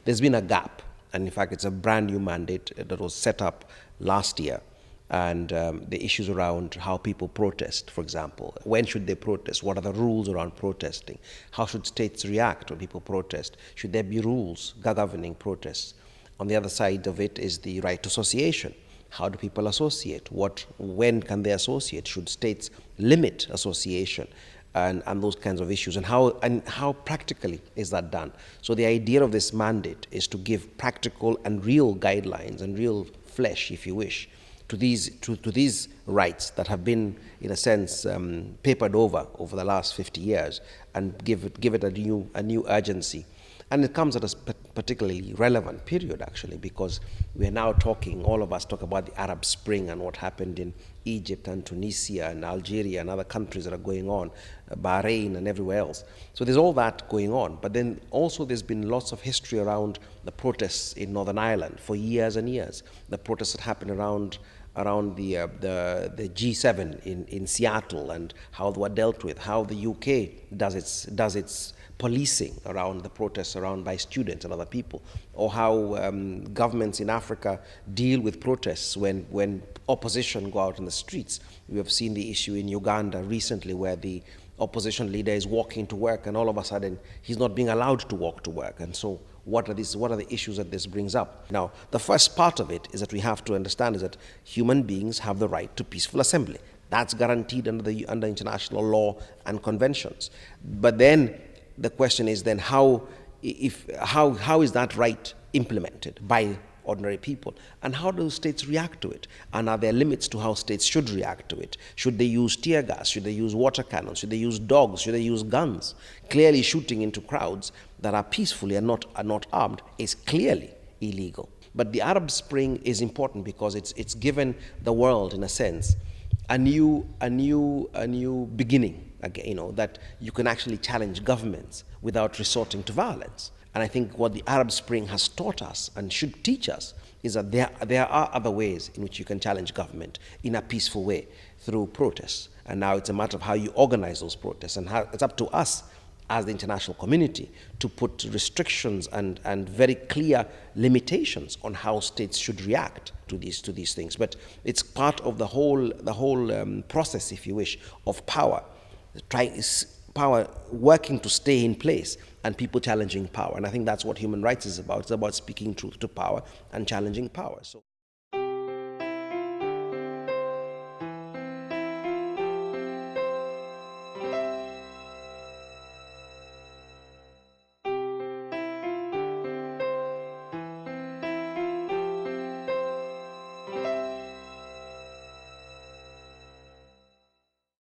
There's been a gap, and in fact, it's a brand new mandate that was set up last year. And the issues around how people protest, for example. When should they protest? What are the rules around protesting? How should states react when people protest? Should there be rules governing protests? On the other side of it is the right to association. How do people associate? When can they associate? Should states limit association? And those kinds of issues, and how practically is that done? So the idea of this mandate is to give practical and real guidelines and real flesh, if you wish, to these rights that have been, in a sense, papered over the last 50 years, and give it a new urgency. And it comes at a particularly relevant period, actually, because we are now talking, all of us talk about the Arab Spring and what happened in Egypt and Tunisia and Algeria and other countries that are going on, Bahrain and everywhere else. So there's all that going on. But then also there's been lots of history around the protests in Northern Ireland for years and years. The protests that happened around the G7 in Seattle, and how they were dealt with, how the UK does its policing around the protests around by students and other people, or how governments in Africa deal with protests when opposition go out in the streets. We have seen the issue in Uganda recently, where the opposition leader is walking to work, and all of a sudden he's not being allowed to walk to work. And so what are the issues that this brings up? Now, the first part of it is that we have to understand is that human beings have the right to peaceful assembly. That's guaranteed under international law and conventions. But then the question is then how is that right implemented by ordinary people, and how do states react to it? And are there limits to how states should react to it? Should they use tear gas? Should they use water cannons? Should they use dogs? Should they use guns? Clearly, shooting into crowds that are peacefully and not armed is clearly illegal. But the Arab Spring is important because it's given the world, in a sense, a new beginning. Again, that you can actually challenge governments without resorting to violence. And I think what the Arab Spring has taught us and should teach us is that there are other ways in which you can challenge government in a peaceful way through protests. And now it's a matter of how you organize those protests, and how it's up to us as the international community to put restrictions and very clear limitations on how states should react to these things. But it's part of the whole process, if you wish, of power working to stay in place, and people challenging power. And I think that's what human rights is about. It's about speaking truth to power and challenging power. So